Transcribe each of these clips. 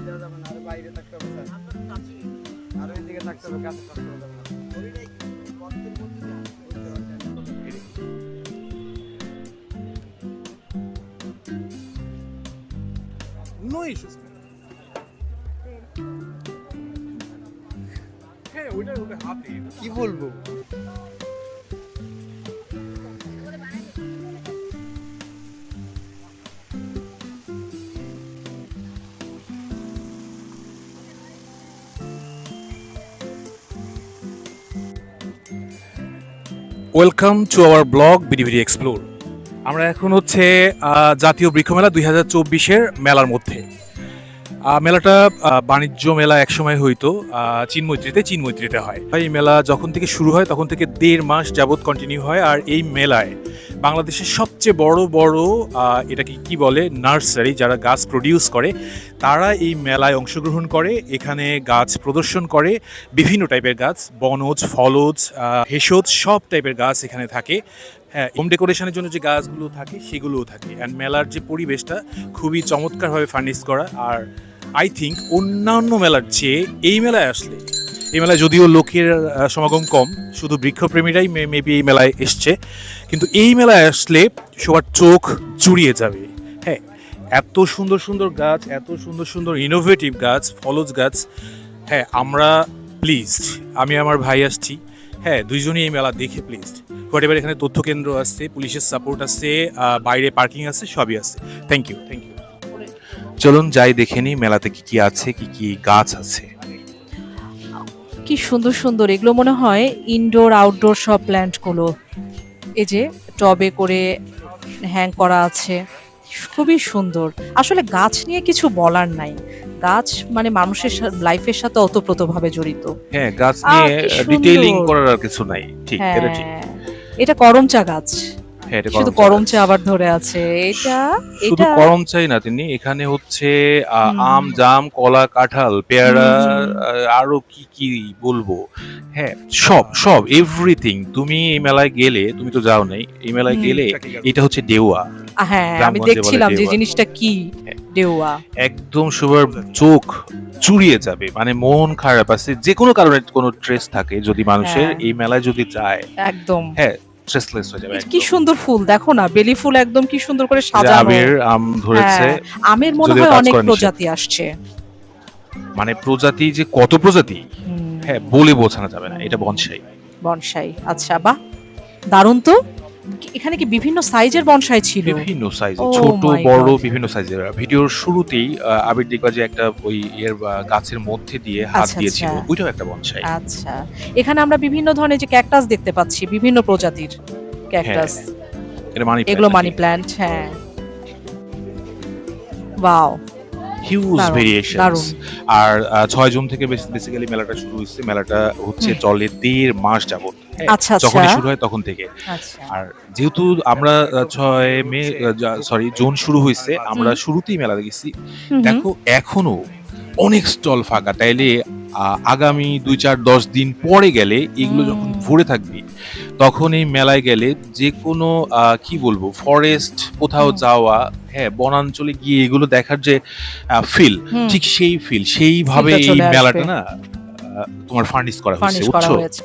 দেওয়া যাবে না, আরো বাইরে থাকতে হবে স্যার, আরো এদিকে থাকতে হবে, গাছে থাকতে হবে না। No issues. হ্যাঁ ওইটা ওটা হাতে কি বলবো? Welcome to our blog BDBD explore. আমরা এখন হচ্ছে জাতীয় বৃক্ষমেলা 2024-এর মেলার মধ্যে। মেলাটা বাণিজ্য মেলা একসময় হইতো চিনমৈত্রীতে হয়। এই মেলা যখন থেকে শুরু হয় তখন থেকে 1.5 মাস যাবত কন্টিনিউ হয়। আর এই মেলায় বাংলাদেশের সবচেয়ে বড় বড় এটাকে কি বলে নার্সারি, যারা গাছ প্রডিউস করে তারা এই মেলায় অংশগ্রহণ করে, এখানে গাছ প্রদর্শন করে। বিভিন্ন টাইপের গাছ, বনজ, ফলজ, ভেষজ, সব টাইপের গাছ এখানে থাকে। হ্যাঁ, হোম ডেকোরেশনের জন্য যে গাছগুলো থাকে সেগুলোও থাকে। অ্যান্ড মেলার যে পরিবেশটা খুবই চমৎকারভাবে ফার্নিশ করা। আর আই থিঙ্ক অন্যান্য মেলার চেয়ে এই মেলায় আসলে, এই মেলায় যদিও লোকের সমাগম কম, শুধু বৃক্ষপ্রেমীরাই মেবি এই মেলায় এসছে, কিন্তু এই মেলায় আসলে সবার চোখ জুড়িয়ে যাবে। হ্যাঁ, এত সুন্দর সুন্দর গাছ, এত সুন্দর সুন্দর ইনোভেটিভ গাছ, ফলজ গাছ। হ্যাঁ, আমরা প্লিজড, আমি আমার ভাই আসছি, হ্যাঁ দুইজনই এই মেলা দেখে প্লিজড। হোয়াটএভার এখানে তথ্য কেন্দ্র আছে, পুলিশের সাপোর্ট আছে, বাইরে পার্কিং আছে, সবই আছে। Thank you. চলুন যাই দেখে নিই মেলাতে কি কি আছে, কি কি গাছ আছে। কি সুন্দর সুন্দর এগুলো, মনে হয় ইনডোর আউটডোর সব প্ল্যান্ট গুলো। এই যে টবে করে হ্যাং করা আছে, খুবই সুন্দর। আসলে গাছ নিয়ে কিছু বলার নাই, গাছ মানে মানুষের লাইফের সাথে ওতপ্রোতভাবে জড়িত। হ্যাঁ, গাছ নিয়ে কি সুন্দর। ডিটেইলিং করার আর কিছু নাই। ঠিক, হ্যাঁ, এটা ঠিক। এটা করম চা গাছ, হ্যাঁ, এটা শুধু করম করম চা চা আবার ধরে আছে। এটা শুধু এটা করম চাই না, তিনি এখানে হচ্ছে হুম। আম, জাম, কলা, কাঁঠাল, পেয়ারা, হুম। আরো কি কি বলবো। হ্যাঁ, সব সব এভরিথিং। তুমি এই মেলায় গেলে, তুমি তো যাও নাই, এই মেলায় হুম। গেলে এটা হচ্ছে ডেউয়া। হ্যাঁ, আমি গ্রামগঞ্জে বলে দেখছিলাম যে ডেউয়া। জিনিসটা কি, হ্যাঁ। ডেউয়া। একদম সবার চোখ চুরিয়ে যাবে, মানে মন খারাপ আছে যে কোনো কারণে, কোনো স্ট্রেস থাকে যদি মানুষের, হ্যাঁ। এই মেলায় যদি যায়, একদম হ্যাঁ স্ট্রেসলেস হয়ে যাবে। কি সুন্দর ফুল, দেখো না, বেলি ফুল একদম কি সুন্দর করে সাজানো। আমের আম ধরেছে, হ্যাঁ, আমের মনে যদিও হয় কাজ অনেক করেনি সে। প্রজাতি আসছে। মানে প্রজাতি যে কত প্রজাতি, হুম, হ্যাঁ বলে বোঝানো যাবে না। এটা বনসাই। বনসাই। আচ্ছা, বাহ, দারুণ তো। এখানে কি বিভিন্ন সাইজের বনসাই ছিল? বিভিন্ন সাইজের, Oh ছোট my বড় God. বিভিন্ন সাইজের। ভিডিওর শুরুতেই আবির দেখবা যে একটা ওই এর গাছের মধ্যে দিয়ে হাত আচ্ছা, দিয়েছিল, আচ্ছা। ওইটাও একটা বনসাই। আচ্ছা, এখানে আমরা বিভিন্ন ধরনের যে ক্যাকটাস দেখতে পাচ্ছি, বিভিন্ন প্রজাতির ক্যাকটাস। এটা মানি এগুলো মানি প্ল্যান্ট। হ্যাঁ, ওয়াও, হিউজ দারুণ, ভেরিয়েশনস। দারুণ। আর 6 জুন থেকে বেসিক্যালি মেলাটা শুরু হচ্ছে। মেলাটা হচ্ছে চলে 1.5 মাস যাবত। হ্যাঁ, আচ্ছা, আচ্ছা। যখনই শুরু হয় তখন থেকে। আচ্ছা, আর যেহেতু আমরা 6 জুন শুরু হয়েছে, আমরা শুরুতেই মেলা দেখেছি। হুম, হুম। দেখো এখনো অনেক স্টল ফাঁকা। তাইলে আগামী 2-4-10 দিন পরে গেলে এগুলো যখন ভরে থাকবে, তখন এই মেলায় গেলে যে কোনো কি বলবো, ফরেস্ট কোথাও যাওয়া, হ্যাঁ বনাঞ্চলে গিয়ে এগুলো দেখার যে ফিল, হুম। ঠিক সেই ফিল, সেইভাবে ফিলটা এই চলে আসবে। মেলাটা না তোমার ফার্নিশ করা হয়েছে, ফার্নিশ করা বুঝছো? হয়েছে।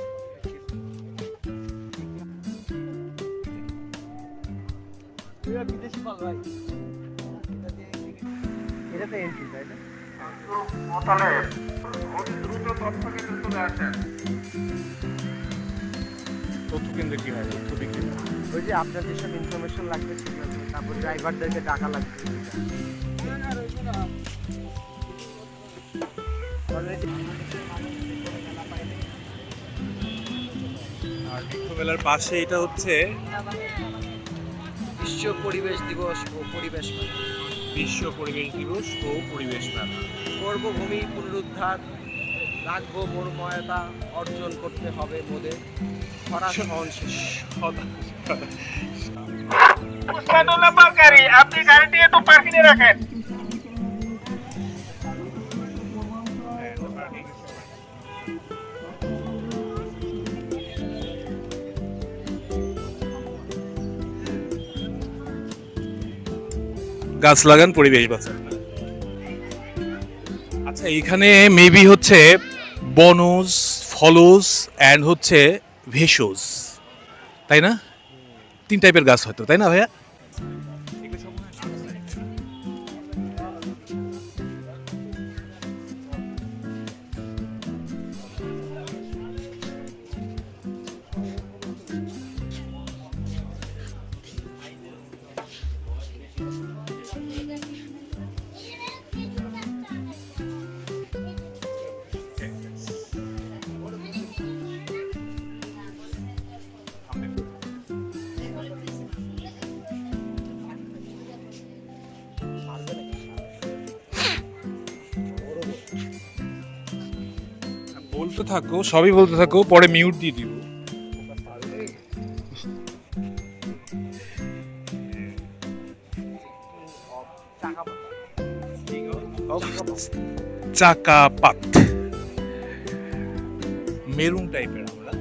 বিদেশি ফল ভাই, এটাতে এন্ট্রি তাই না? তথ্য কেন্দ্রে কি হয়? তথ্য বিক্রি। ওই যে আপনার যেসব ইনফরমেশন লাগবে সেগুলো, তারপর ড্রাইভারদেরকে টাকা লাগবে। আর বৃক্ষমেলার পাশে এটা হচ্ছে বিশ্ব পরিবেশ দিবস ও পরিবেশ মেলা। বিশ্ব পরিবেশ দিবস ও পরিবেশ মেলা। সর্বভূমি পুনরুদ্ধার, রাখবো মরুময়তা, অর্জন করতে হবে মোদের খরা সহনশীল। উসমানুল্লাহ পারকারি, আপনি গাড়িটি একটু পার্কিংয়ে রাখেন। গাছ লাগান, পরিবেশ বাঁচান। আচ্ছা এখানে মেবি হচ্ছে বনজ, ফলজ অ্যান্ড হচ্ছে ভেষজ, তাই না? 3 টাইপের গাছ হয়তো, তাই না ভাইয়া? বলতে থাকো, সবই বলতে থাকো, পরে মিউট দিয়ে দিব। চাকা পাত মেরুন টাইপের, আমরা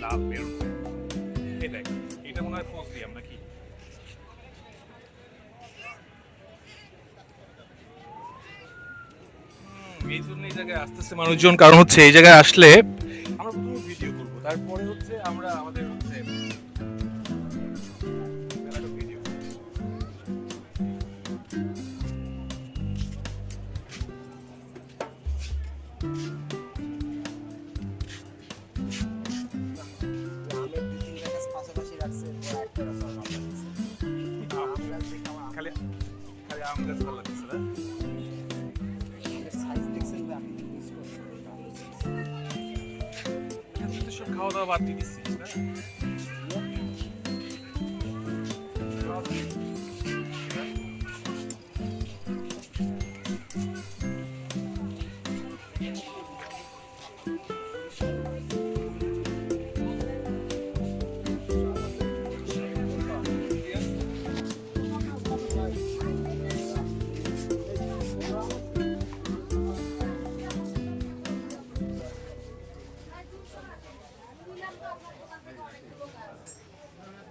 লাল মেরুন, এটাই, এটা মনে হয় ফজলি, আমরা কি এই জন্য এই জায়গায় আসতেছে মানুষজন, কারণ হচ্ছে এই জায়গায় আসলে আমরা প্রথমে ভিডিও করবো, তারপরে হচ্ছে আমরা আমাদের হচ্ছে ভিডিও। আমের 2-3টা গাছ পাশাপাশি রাখছে, একটা গাছ আর ভালো লাগছে। আম গাছ দেখে আমার খালি খালি আম গাছ ভালো লাগছে না? আমের সাইজ দেখছেন তো, আমি মিস করছি। এখানে তো সব খাওয়া দাওয়া বাদ দিয়ে দিচ্ছিস না?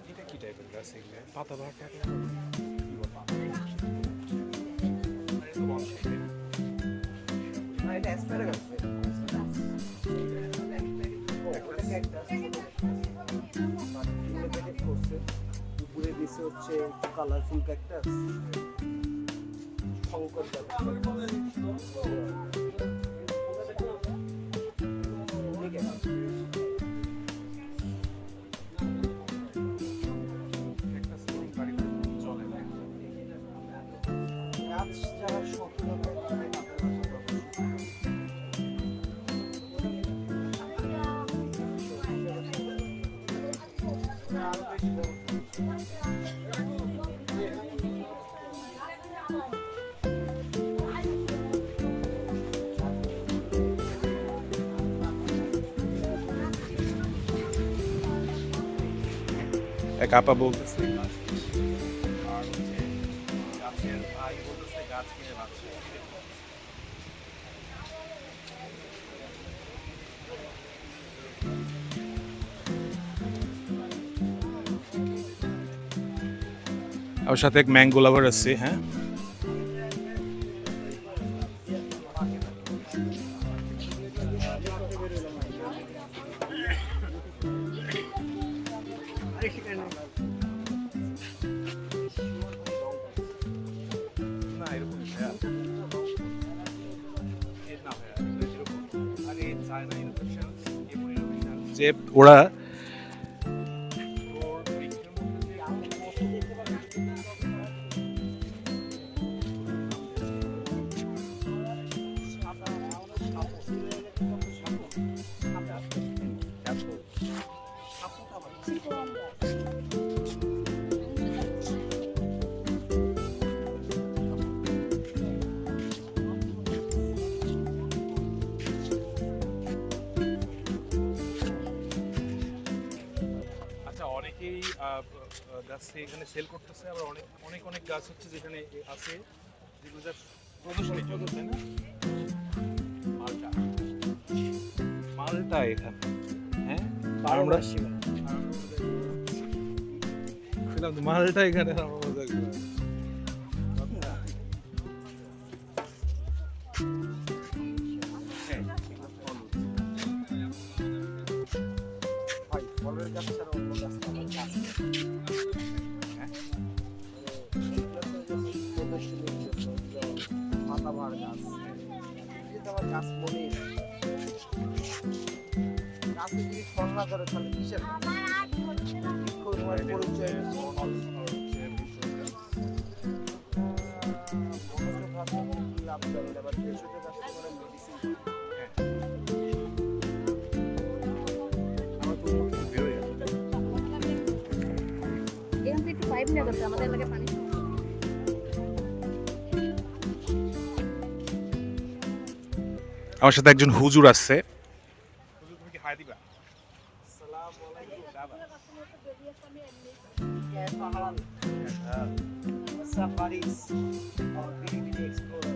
এটা কি টাইপের গাছ এগুলো? পাতাবাহার টাইপের? কি বলে? এটা তো বনসাই, তাই না? না, এটা অ্যাসপারাগাস। ওটা ক্যাকটাস। ইন্ডিপেন্ডেন্ট করছে। উপরে দিছে হচ্ছে কালারফুল ক্যাকটাস। শঙ্কর ক্যাকটাস। ঠিক আছে। একটা স্কুল বাড়িতে চলে না। গাছ যারা শক্ত হবে, এক আপা বলতেছে গাছ কিনে, আর হচ্ছে গাছের ভাই বলতেছে গাছ কিনে বাঁচছে। আমার সাথে এক ম্যাঙ্গো লাভার আছে, হ্যাঁ। না এরকম ভাইয়া, না ভাইয়া এরকম, আরে চায়না ইনোভেশন, এমন ইনোভেশন যে ওরা অনেকেই গাছ এখানে সেল করতেছে, আবার অনেক অনেক অনেক গাছ হচ্ছে যেখানে আছে যেগুলো জাস্ট প্রদর্শনীর জন্য, তাই না? মালটা মালটা এখানে, হ্যাঁ আমরা মালটা এখানে আমরা মজা করি। পালাভার গাছ, এই তো আমার গাছ মনেই নেই। গাছে যদি ফল না করে তাহলে কিসের গাছ? বৃক্ষ তোমার পরিচয় মনোযোগ আছে কি লাভ জানি না, বাট ভেষজ গাছ তো করে মেডিসিন। আমার তো মুখ থেকে বের হয়ে গেছে। এখান থেকে একটু পাইপ নিয়ে করতে আমাদের এলাকায় পানি আমার সাথে একজন হুজুর আছে। হুজুর তুমি কি হাই দিবা? আসসালামু আলাইকুম। कैसा हाल? Safaris और BBD Explorer।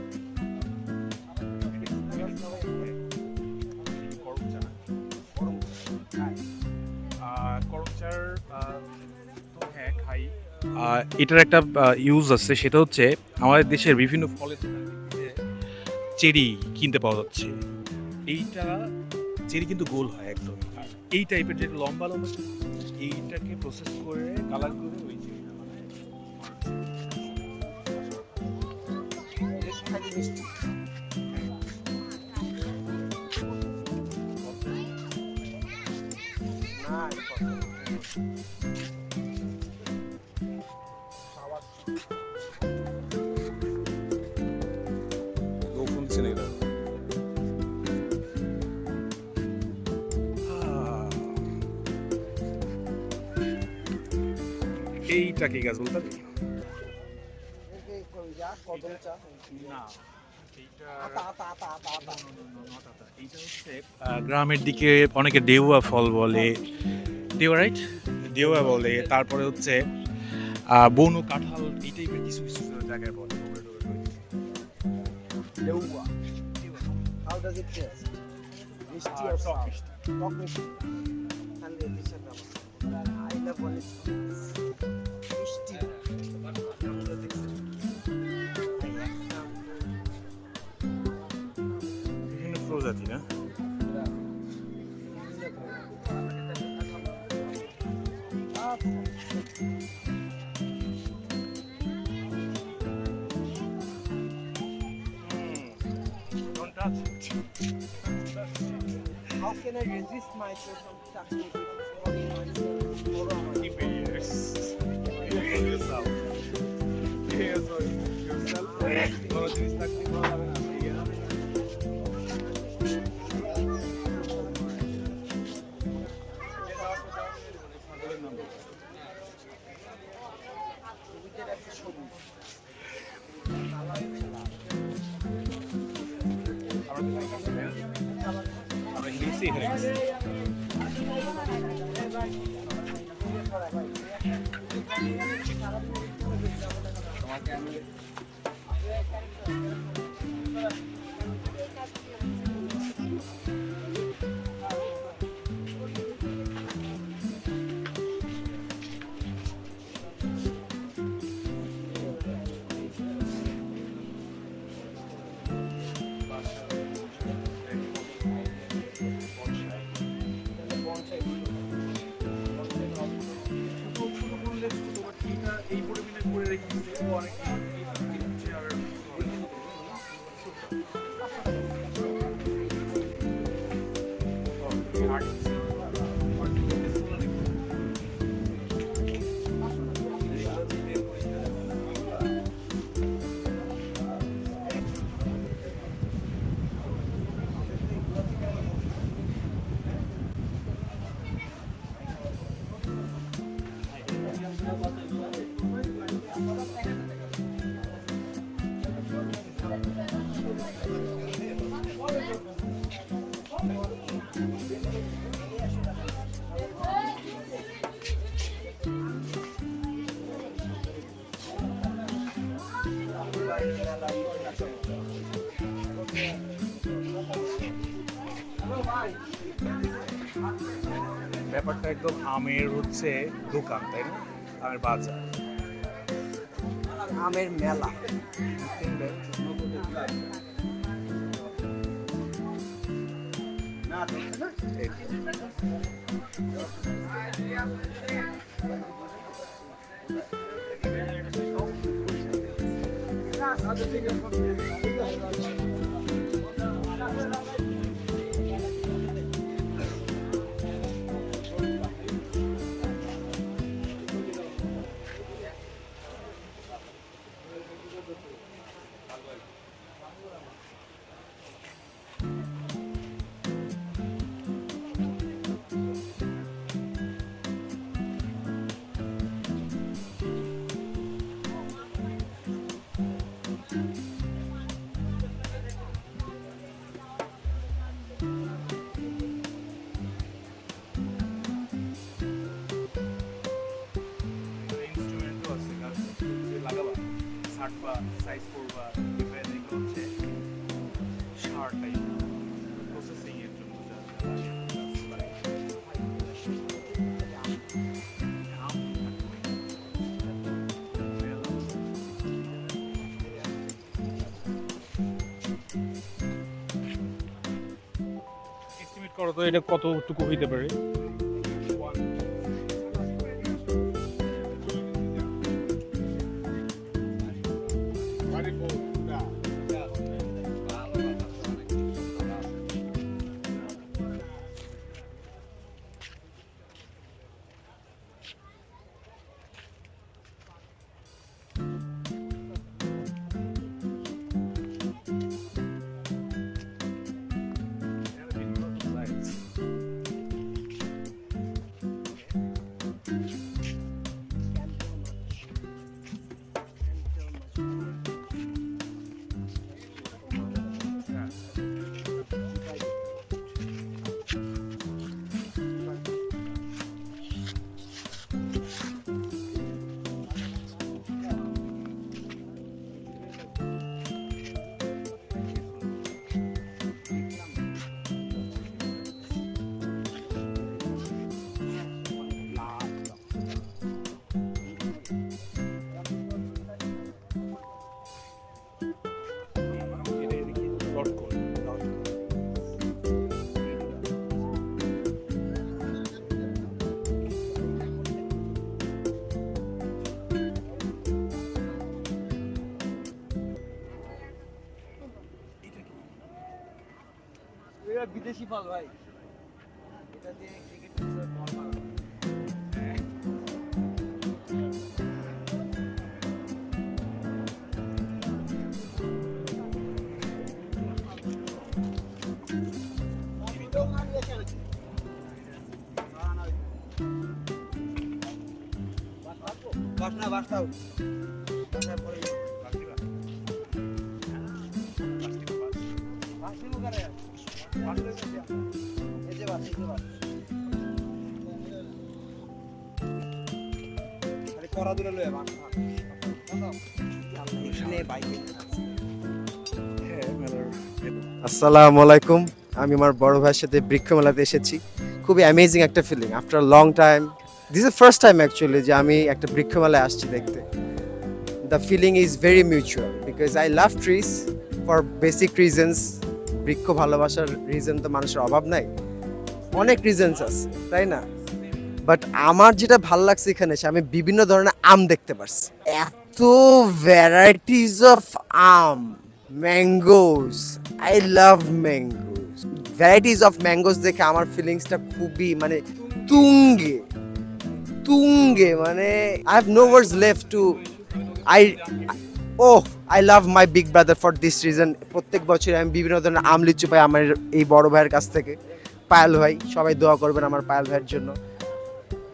এটার একটা ইউজ আছে, সেটা হচ্ছে আমাদের দেশের বিভিন্ন ফলের চেরি কিনতে পাওয়া যাচ্ছে। এইটা চেরি কিন্তু গোল হয় একদম, আর এই টাইপের যেটা লম্বা লম্বা এইটাকে প্রসেস করে কালার করে ওই চেরিটা বানায়। খালি মিষ্টি। না, এটা কত? খাওয়ার এইটা কি গাছ বলতে এই যা কদম চা। না, এইটা আতা আতা আতা আতা আতা। এইটা হচ্ছে গ্রামের দিকে অনেকে দেওয়া ফল বলে, দেওয়া রাইট, দেওয়া বলে। তারপরে হচ্ছে বন কাঁঠাল, এই টাইপের কিছু কিছু জায়গায় বলে। লেউয়া। How does it taste? মিষ্টি আর টক টক মিষ্টি। টক মিষ্টি। খালি দিশা দাও। I love when it's মিষ্টি। বিভিন্ন প্রজাতি না? Don't touch it. How can I resist myself from touching it? Calling myself Corona. Keep it yours. Behave yourself. Behave yourself. কোনো জিনিস থাকতে ভালো লাগে না। ছবিটার একটা সবুজ। আমরা গেছি এখানে গেছি। এই পরিমাণে করে রেখেছি অনেক ব্যাপারটা একদম আমের হচ্ছে দোকান, তাই না? আমের বাজার, আমের মেলা। এস্টিমেট করো তো এটা কতটুকু হইতে পারে? বিদেশি ফল ভাই, এটা দিয়ে ক্রিকেট বল মারা বাসনা বাসতাও বাসার পরে বাসি মুখারে এই যে বাস আরে করা দূরে লয়ে বাস নে বাইকে। আসসালামু আলাইকুম, আমি আমার বড় ভাইয়ের সাথে বৃক্ষ মেলাতে এসেছি। খুবই অ্যামেজিং একটা feeling after long time. This is first time actually যে আমি একটা বৃক্ষ মেলায় আসছি দেখতে। The feeling is very mutual because I love trees for basic reasons. বৃক্ষ ভালোবাসার রিজন তো মানুষের অভাব নাই, অনেক রিজনস আছে, তাই না? বাট আমার যেটা ভালো লাগছে এখানে এসে আমি বিভিন্ন ধরনের আম দেখতে পারছি। এত ভ্যারাইটিস অফ আম, mangoes, I love mangoes. Varieties of mangoes দেখে আমার ফিলিংসটা খুবই মানে তুঙ্গে তুঙ্গে, মানে I have no words left to I love my big brother for this reason. প্রত্যেক বছর আমি বিভিন্ন ধরনের আম লিচু পাই আমার এই বড় ভাইয়ের কাছ থেকে, পায়েল ভাই। সবাই দোয়া করবেন আমার পায়েল ভাইয়ের জন্য।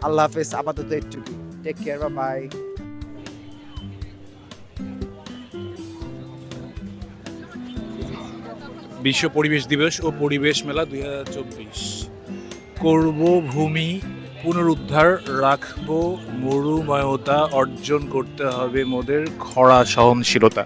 আল্লাহ হাফেজ, আপাতত একটু টেক কেয়ার, বাই। বিশ্ব পরিবেশ দিবস ও পরিবেশ মেলা 2024 করব ভূমি পুনরুদ্ধার, রাখবো মরুময়তা, অর্জন করতে হবে মোদের খরা সহনশীলতা।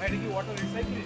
এটা কি ওয়াটার রিসাইক্লিং?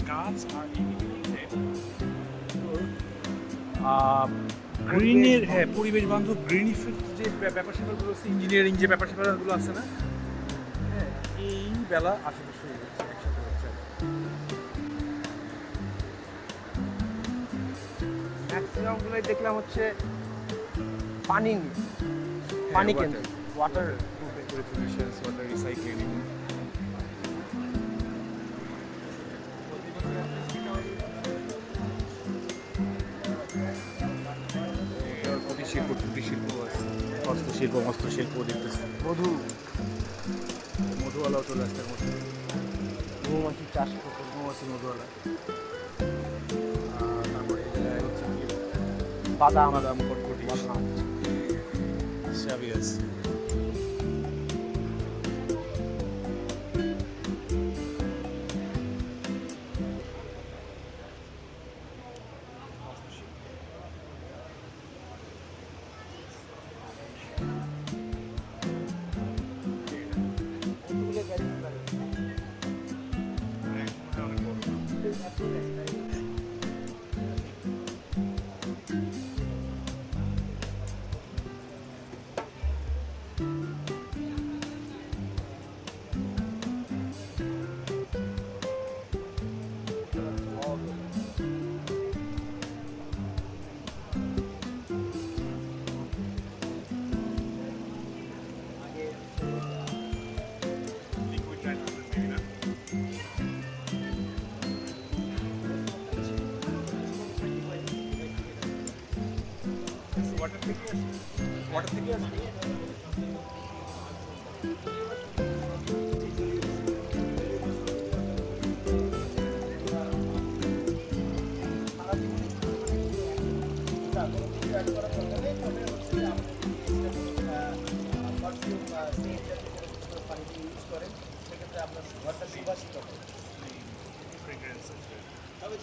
গাছ আর গ্রিনের, হ্যাঁ, পরিবেশ বান্ধব গ্রিন ইফেক্ট যে ব্যাপার স্যাপারগুলো আছে, ইঞ্জিনিয়ারিং যে ব্যাপার স্যাপারগুলো আছে না, হ্যাঁ, এই বেলা আশেপাশে হয়ে যাচ্ছে, একসাথে হচ্ছে। ম্যাক্সিমামগুলোই দেখলাম হচ্ছে পানি নিয়ে, পানি কেন্দ্র, ওয়াটার ওয়াটার রিসাইক্লিং। কুটির শিল্প আছে, হস্তশিল্প, মস্তশিল্প দেখতেছে। মধুওয়ালাও চলে আসছে এর মধ্যে। মৌমাছি চাষ করতে। মৌমাছি মধুওয়ালা। তারপরে এই জায়গায় হচ্ছে কি বাদাম বাদাম, কটকটি, সবই আছে। ওয়াটার থেকে আসবে।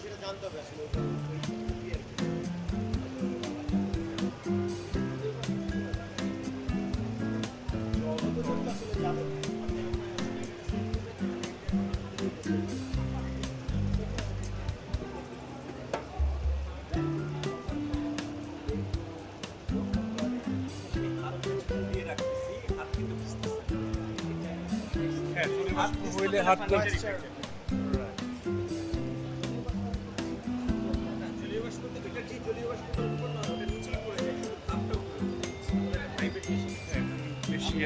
সেটা জানতে হবে আসলে। হইলে হাত বেশি